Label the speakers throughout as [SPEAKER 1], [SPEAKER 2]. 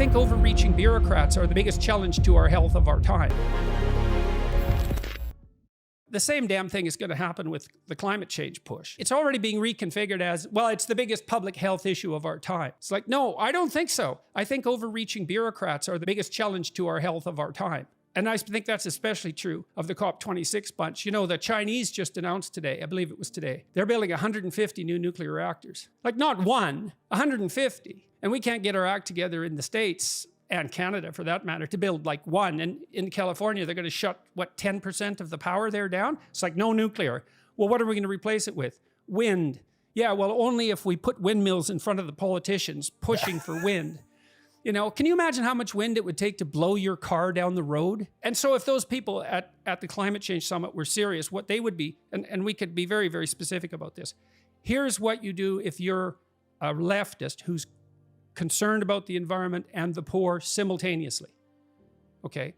[SPEAKER 1] think overreaching bureaucrats are the biggest challenge to our health of our time. The same damn thing is going to happen with the climate change push. It's already being reconfigured as, well, it's the biggest public health issue of our time. It's like, no, I don't think so. I think overreaching bureaucrats are the biggest challenge to our health of our time. And I think that's especially true of the COP26 bunch. You know, the Chinese just announced today, I believe it was today, they're building 150 new nuclear reactors. Like not one, 150. And we can't get our act together in the States and Canada for that matter to build like one. And in California, they're going to shut, what, 10% of the power there down? It's like no nuclear. Well, what are we going to replace it with? Wind. Yeah, well, only if we put windmills in front of the politicians pushing for wind. You know, can you imagine how much wind it would take to blow your car down the road? And so if those people at the climate change summit were serious, what they would be, and we could be very, very specific about this. Here's what you do if you're a leftist who's concerned about the environment and the poor simultaneously. Okay?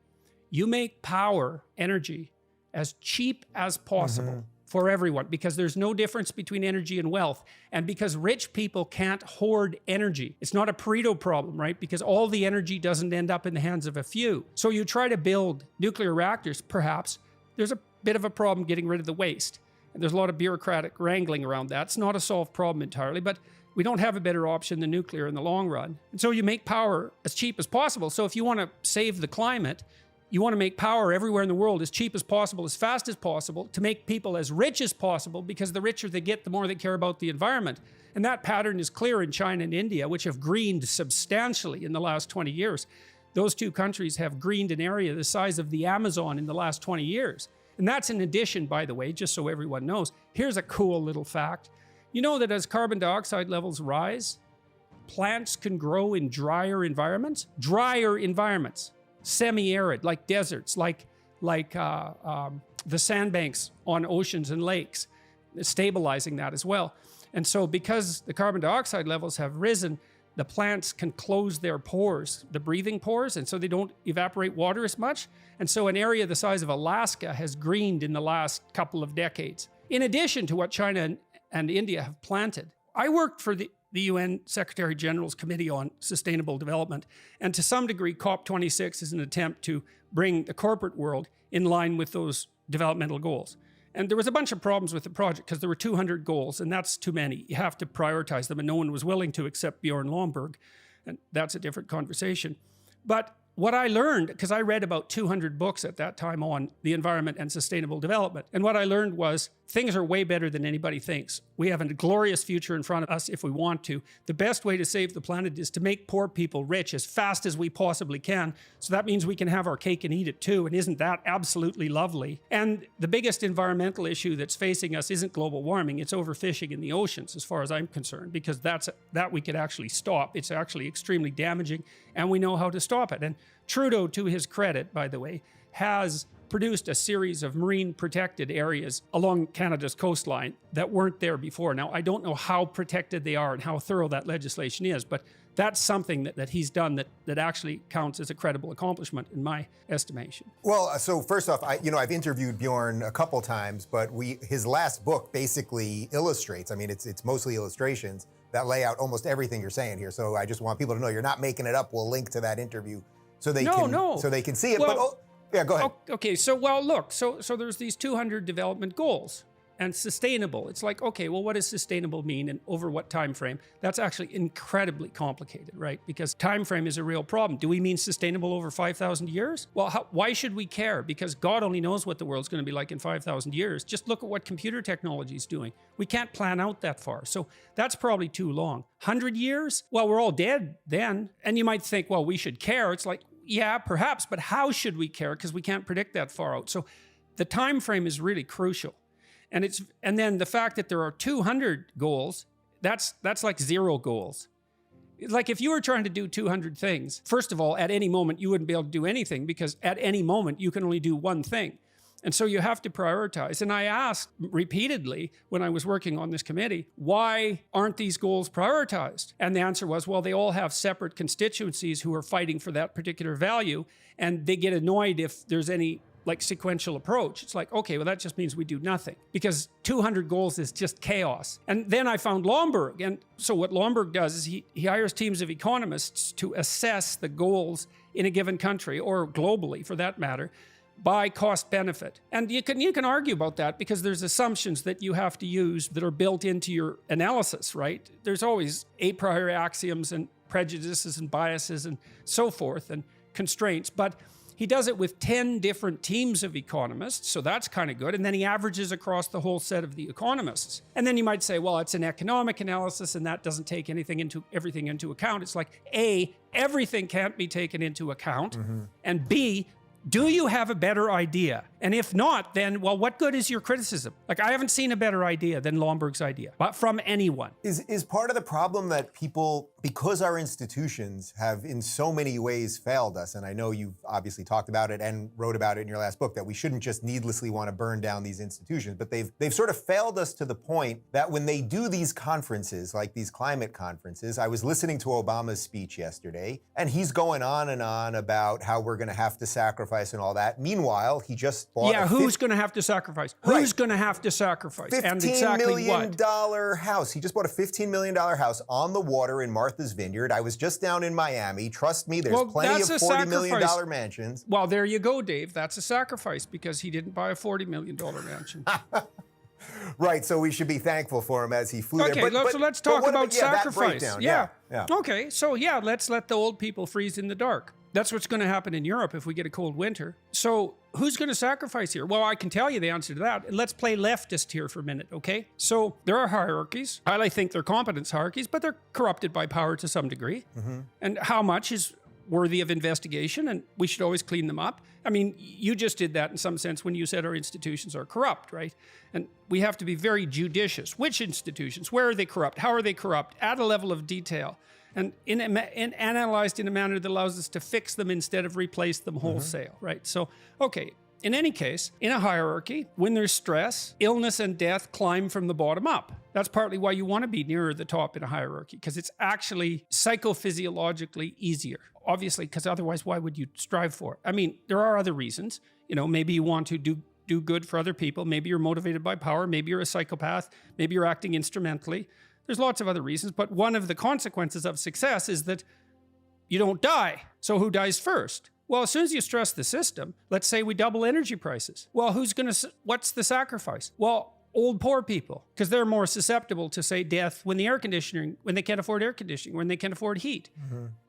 [SPEAKER 1] You make power, energy, as cheap as possible for everyone, because there's no difference between energy and wealth, and because rich people can't hoard energy. It's not a Pareto problem, right? Because all the energy doesn't end up in the hands of a few. So you try to build nuclear reactors, perhaps, there's a bit of a problem getting rid of the waste. And there's a lot of bureaucratic wrangling around that. It's not a solved problem entirely, but we don't have a better option than nuclear in the long run. And so you make power as cheap as possible. So if you want to save the climate, you want to make power everywhere in the world as cheap as possible, as fast as possible, to make people as rich as possible, because the richer they get, the more they care about the environment. And that pattern is clear in China and India, which have greened substantially in the last 20 years. Those two countries have greened an area the size of the Amazon in the last 20 years. And that's in addition, by the way, just so everyone knows. Here's a cool little fact. You know that as carbon dioxide levels rise, plants can grow in drier environments? Drier environments. Semi-arid, like deserts, like the sandbanks on oceans and lakes, stabilizing that as well. And so because the carbon dioxide levels have risen, the plants can close their pores, the breathing pores, and so they don't evaporate water as much. And so an area the size of Alaska has greened in the last couple of decades, in addition to what China and India have planted. I worked for the UN Secretary General's Committee on Sustainable Development, and to some degree COP26 is an attempt to bring the corporate world in line with those developmental goals. And there was a bunch of problems with the project because there were 200 goals, and that's too many. You have to prioritize them, and no one was willing to except Bjorn Lomborg, and that's a different conversation. But what I learned, because I read about 200 books at that time on the environment and sustainable development, and what I learned was things are way better than anybody thinks. We have a glorious future in front of us if we want to. The best way to save the planet is to make poor people rich as fast as we possibly can. So that means we can have our cake and eat it too, and isn't that absolutely lovely? And the biggest environmental issue that's facing us isn't global warming, it's overfishing in the oceans as far as I'm concerned, because that we could actually stop. It's actually extremely damaging, and we know how to stop it. And Trudeau, to his credit, by the way, has produced a series of marine protected areas along Canada's coastline that weren't there before. Now, I don't know how protected they are and how thorough that legislation is, but that's something that he's done that actually counts as a credible accomplishment in my estimation.
[SPEAKER 2] Well, so first off, I've interviewed Bjorn a couple times, but his last book basically illustrates, I mean, it's mostly illustrations that lay out almost everything you're saying here. So I just want people to know you're not making it up. We'll link to that interview so they can see it.
[SPEAKER 1] Well,
[SPEAKER 2] yeah, go ahead.
[SPEAKER 1] Okay, so well, look, so there's these 200 development goals, and sustainable. It's like, okay, well, what does sustainable mean and over what time frame? That's actually incredibly complicated, right? Because time frame is a real problem. Do we mean sustainable over 5,000 years? Well, why should we care? Because God only knows what the world's going to be like in 5,000 years. Just look at what computer technology is doing. We can't plan out that far. So that's probably too long. 100 years? Well, we're all dead then. And you might think, well, we should care. It's like, yeah, perhaps, but how should we care? Because we can't predict that far out. So the time frame is really crucial. And then the fact that there are 200 goals, that's like 0 goals. Like if you were trying to do 200 things, first of all, at any moment you wouldn't be able to do anything, because at any moment you can only do one thing. And so you have to prioritize. And I asked repeatedly when I was working on this committee, why aren't these goals prioritized? And the answer was, well, they all have separate constituencies who are fighting for that particular value, and they get annoyed if there's any like sequential approach. It's like, okay, well, that just means we do nothing because 200 goals is just chaos. And then I found Lomborg. And so what Lomborg does is he hires teams of economists to assess the goals in a given country, or globally for that matter, by cost benefit. And you can argue about that because there's assumptions that you have to use that are built into your analysis, right? There's always a priori axioms and prejudices and biases and so forth and constraints, but he does it with 10 different teams of economists, so that's kind of good. And then he averages across the whole set of the economists. And then you might say, well, it's an economic analysis and that doesn't take everything into account. It's like, A, everything can't be taken into account, and B, do you have a better idea? And if not, then, well, what good is your criticism? Like, I haven't seen a better idea than Lomborg's idea, but from anyone.
[SPEAKER 2] Is part of the problem that people, because our institutions have in so many ways failed us, and I know you've obviously talked about it and wrote about it in your last book, that we shouldn't just needlessly want to burn down these institutions, but they've sort of failed us to the point that when they do these conferences, like these climate conferences, I was listening to Obama's speech yesterday, and he's going on and on about how we're going to have to sacrifice and all that. Meanwhile, he just bought
[SPEAKER 1] who's going to have to sacrifice?
[SPEAKER 2] Right.
[SPEAKER 1] Who's going to have to sacrifice? And
[SPEAKER 2] $15
[SPEAKER 1] exactly
[SPEAKER 2] million
[SPEAKER 1] what?
[SPEAKER 2] house. He just bought a $15 million house on the water in Martha's Vineyard. I was just down in Miami. Trust me, there's plenty of $40 million mansions.
[SPEAKER 1] Well, there you go, Dave. That's a sacrifice because he didn't buy a $40 million mansion.
[SPEAKER 2] Right, so we should be thankful for him as he flew
[SPEAKER 1] there. Okay, so let's talk about sacrifice.
[SPEAKER 2] Yeah.
[SPEAKER 1] Okay, so let's let the old people freeze in the dark. That's what's going to happen in Europe if we get a cold winter. So who's going to sacrifice here? Well, I can tell you the answer to that. Let's play leftist here for a minute, okay? So there are hierarchies. I think they're competence hierarchies, but they're corrupted by power to some degree. And how much is worthy of investigation, and we should always clean them up. I mean, you just did that in some sense when you said our institutions are corrupt, right? And we have to be very judicious. Which institutions? Where are they corrupt? How are they corrupt? At a level of detail. And analyzed in a manner that allows us to fix them instead of replace them wholesale, right? So, okay, in any case, in a hierarchy, when there's stress, illness and death climb from the bottom up. That's partly why you want to be nearer the top in a hierarchy, because it's actually psychophysiologically easier. Obviously, because otherwise, why would you strive for it? I mean, there are other reasons. You know, maybe you want to do good for other people. Maybe you're motivated by power. Maybe you're a psychopath. Maybe you're acting instrumentally. There's lots of other reasons, but one of the consequences of success is that you don't die. So who dies first? Well, as soon as you stress the system, let's say we double energy prices. Well, what's the sacrifice? Well, old poor people, because they're more susceptible to, say, death when they can't afford air conditioning, when they can't afford heat.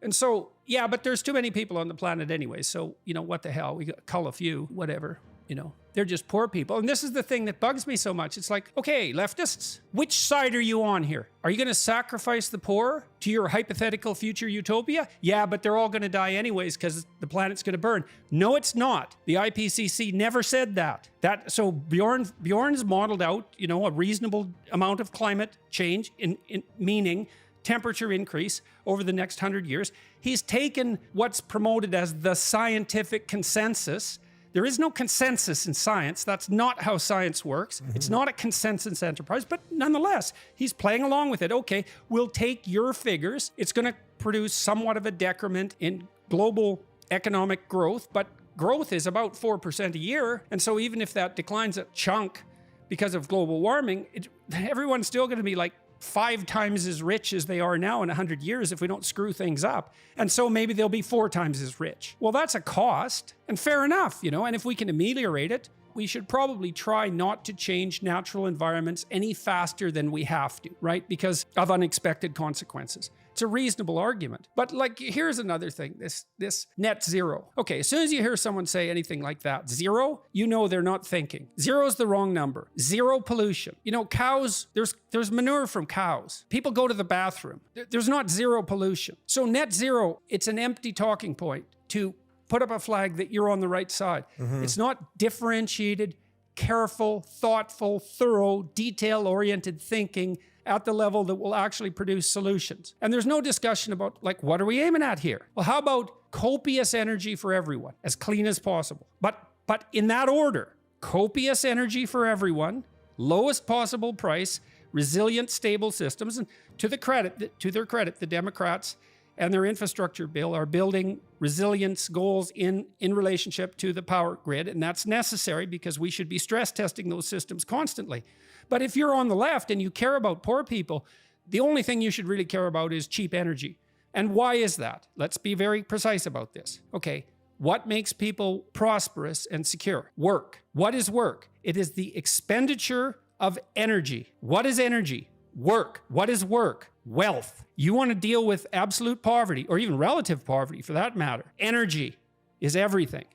[SPEAKER 1] And so, yeah, but there's too many people on the planet anyway. So, you know, what the hell? We cull a few, whatever, you know. They're just poor people. And this is the thing that bugs me so much. It's like, okay, leftists, which side are you on here? Are you going to sacrifice the poor to your hypothetical future utopia? Yeah, but they're all going to die anyways because the planet's going to burn. No, it's not. The IPCC never said that. So Bjorn's modeled out, you know, a reasonable amount of climate change in meaning temperature increase over the next 100 years. He's taken what's promoted as the scientific consensus. There is no consensus in science. That's not how science works. It's not a consensus enterprise, but nonetheless, he's playing along with it. Okay, we'll take your figures. It's going to produce somewhat of a decrement in global economic growth, but growth is about 4% a year. And so even if that declines a chunk because of global warming, everyone's still going to be like 5 times as rich as they are now in 100 years if we don't screw things up. And so maybe they'll be 4 times as rich. Well, that's a cost, and fair enough, you know, and if we can ameliorate it, we should probably try not to change natural environments any faster than we have to, right? Because of unexpected consequences. It's a reasonable argument. But like, here's another thing, this net zero. Okay, as soon as you hear someone say anything like that, zero, you know they're not thinking. Zero is the wrong number. Zero pollution. You know, cows, there's manure from cows. People go to the bathroom. There's not zero pollution. So net zero, it's an empty talking point to put up a flag that you're on the right side. It's not differentiated, careful, thoughtful, thorough, detail-oriented thinking at the level that will actually produce solutions. And there's no discussion about, like, what are we aiming at here? Well, how about copious energy for everyone, as clean as possible? But in that order, copious energy for everyone, lowest possible price, resilient, stable systems. And to their credit, the Democrats and their infrastructure bill are building resilience goals in relationship to the power grid, and that's necessary because we should be stress testing those systems constantly. But if you're on the left and you care about poor people, the only thing you should really care about is cheap energy. And why is that? Let's be very precise about this. Okay, what makes people prosperous and secure? Work. What is work? It is the expenditure of energy. What is energy? Work. What is work? Wealth. You want to deal with absolute poverty, or even relative poverty for that matter. Energy is everything.